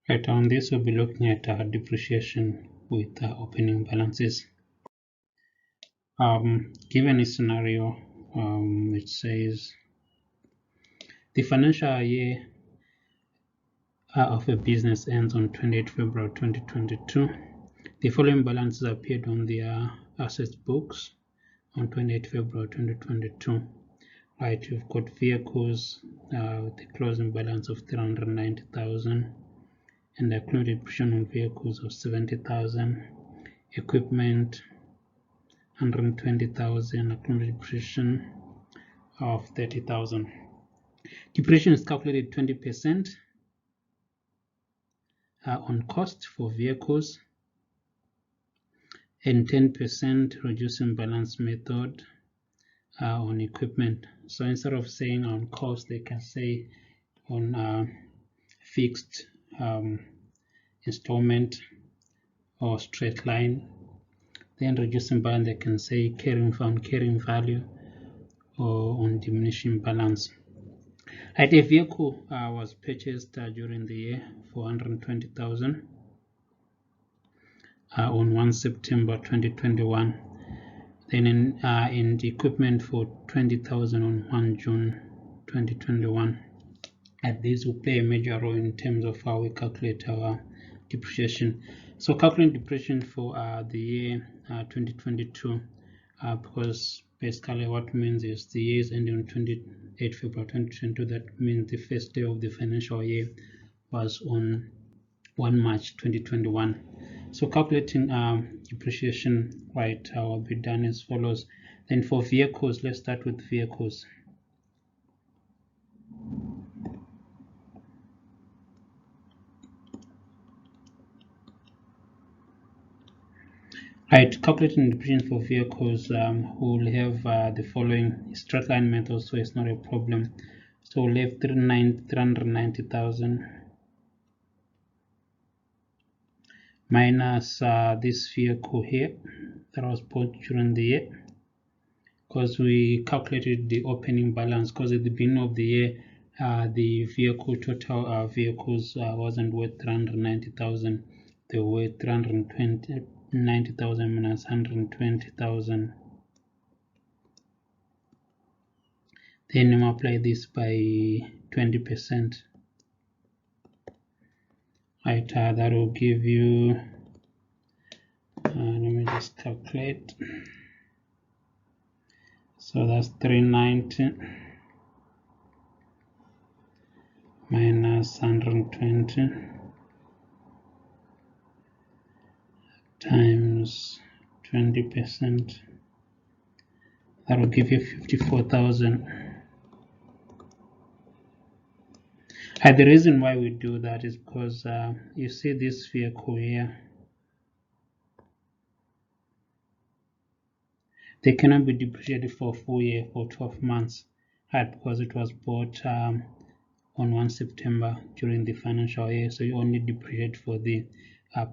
Right, on this we'll be looking at depreciation with opening balances. Given a scenario which says the financial year of a business ends on 28 February 2022. The following balances appeared on their assets books on 28 February 2022. Right, you've got vehicles with a closing balance of 390,000 and accrued depreciation on vehicles of 70,000, equipment 120,000, accrued depreciation of 30,000. Depreciation is calculated 20% on cost for vehicles and 10% reducing balance method on equipment. So instead of saying on cost, they can say on fixed installment or straight line. Then reducing balance, they can say carrying value or on diminishing balance. Right, a vehicle was purchased during the year for 120,000 on 1 September 2021. Then in the equipment for 20,000 on 1 June 2021. And these will play a major role in terms of how we calculate our depreciation. So calculating depreciation for the year 2022, because basically what means is the year is ending on 28 February 2022. That means the first day of the financial year was on 1 March 2021. So calculating depreciation, right, will be done as follows. Then for vehicles, let's start with vehicles. Right, calculating depreciation for vehicles, we'll have the following straight line method, so it's not a problem. So we'll have 390,000 minus this vehicle here that was bought during the year, because we calculated the opening balance, because at the beginning of the year the vehicle total vehicles wasn't worth 390,000, they were 390,000 minus 120,000. Then multiply this by 20%. Right, that will give you, let me just calculate. So that's 390 minus 120 times 20%. That will give you 54,000. And the reason why we do that is because you see this vehicle here, they cannot be depreciated for a full year for 12 months, right? Because it was bought on 1 September during the financial year, so you only depreciate for the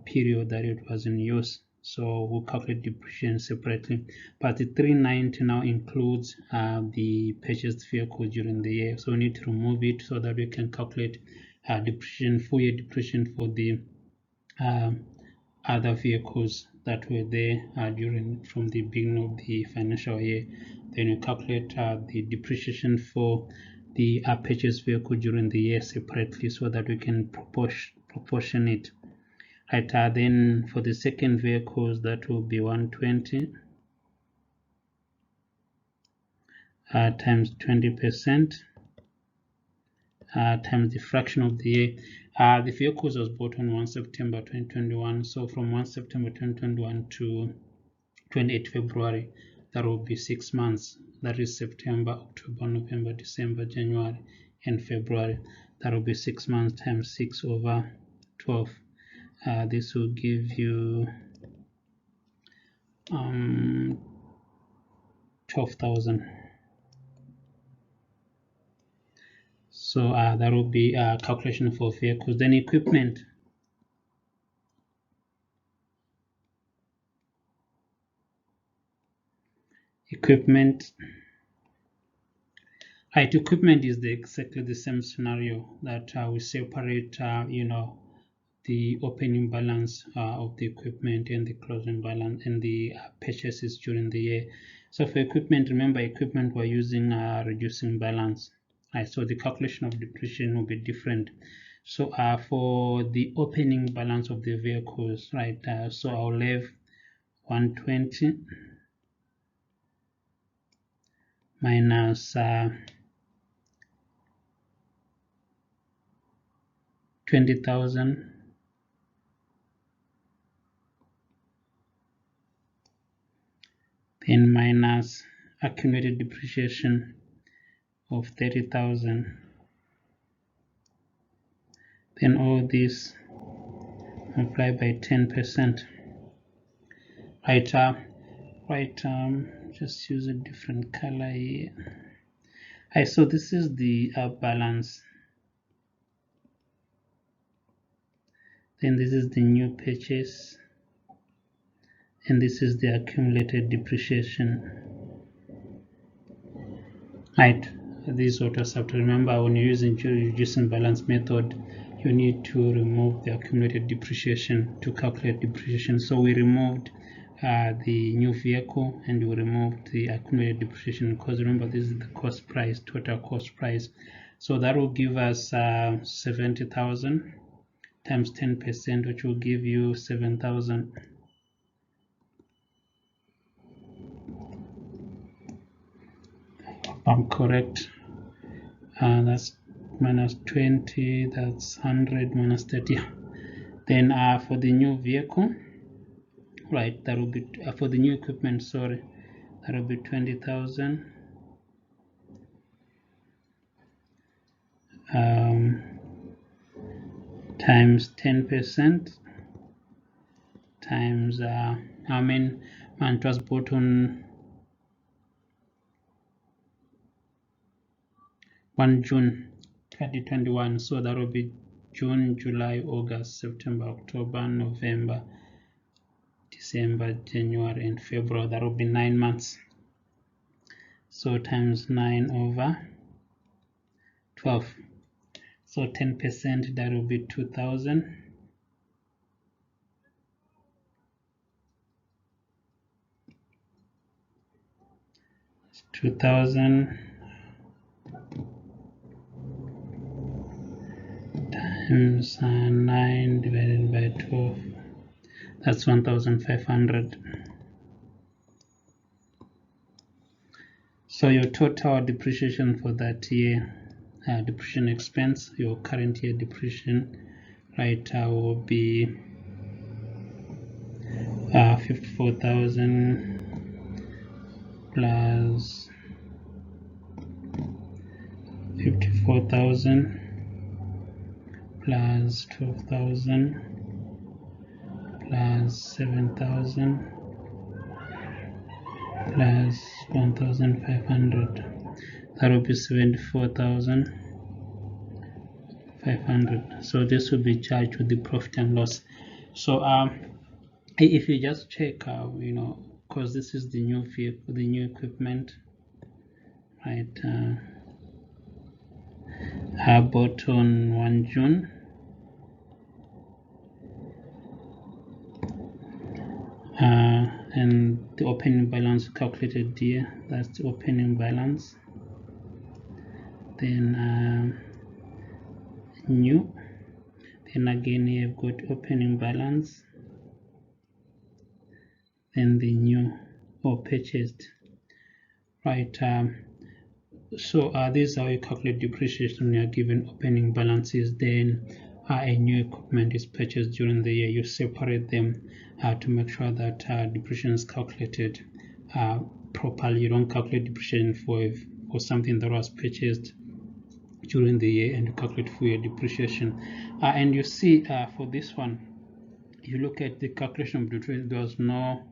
period that it was in use. So we'll calculate depreciation separately, but the 390 now includes the purchased vehicle during the year, so we need to remove it so that we can calculate depreciation, full year depreciation for the other vehicles that were there from the beginning of the financial year. Then you calculate the depreciation for the purchased vehicle during the year separately so that we can proportion it. Right, then for the second vehicles, that will be 120 times 20% times the fraction of the year. The vehicles was bought on 1 September 2021, so from 1 September 2021 to 28 February, that will be 6 months. That is September, October, November, December, January, and February. That will be 6 months times 6 over 12. This will give you 12,000. So that will be a calculation for vehicles. Then equipment. Right, equipment is exactly the same scenario that we separate, the opening balance of the equipment and the closing balance and the purchases during the year. So for equipment, remember equipment we're using reducing balance. Right, so the calculation of depreciation will be different. So for the opening balance of the vehicles, right, so I'll have 120 minus 20,000 then minus accumulated depreciation of 30,000, then all this multiply by 10%. Right, just use a different color here. Right, so this is the balance, then this is the new purchase, and this is the accumulated depreciation. Right, this auto sub. Remember, when you're using reducing balance method, you need to remove the accumulated depreciation to calculate depreciation. So we removed the new vehicle and we removed the accumulated depreciation, because remember this is the cost price, total cost price. So that will give us 70,000 times 10%, which will give you 7,000. I'm correct. That's minus 20, that's 100 minus 30. Then for the new vehicle, right, that will be for the new equipment, sorry, that will be 20,000 times 10% times I mean, it was bought on 1 June 2021, so that will be June, July, August, September, October, November, December, January, and February. That will be 9 months. So times 9 over 12. So 10%, that will be 2,000. It's 2,000 times 9 divided by 12. That's 1,500. So your total depreciation for that year, depreciation expense, your current year depreciation, right, will be 54,000 plus 54,000 plus 12,000 plus 7,000 plus 1,500. That will be 74,500. So this will be charged with the profit and loss. So if you just check, because this is the new vehicle, the new equipment, right? Bought on 1 June. And the opening balance calculated here, that's the opening balance. Then new, then again you've got opening balance, then the new or purchased, right? So this is how you calculate depreciation when you are given opening balances. Then a new equipment is purchased during the year, you separate them to make sure that depreciation is calculated properly. You don't calculate depreciation for something that was purchased during the year and you calculate for your depreciation. And you see for this one, if you look at the calculation of depreciation, there was no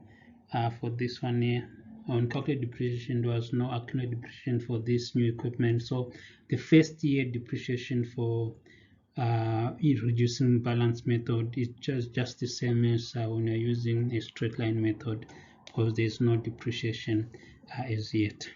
for this one here on calculated depreciation, there was no accumulated depreciation for this new equipment. So the first year depreciation for reducing balance method is just the same as when you're using a straight line method, because there's no depreciation as yet.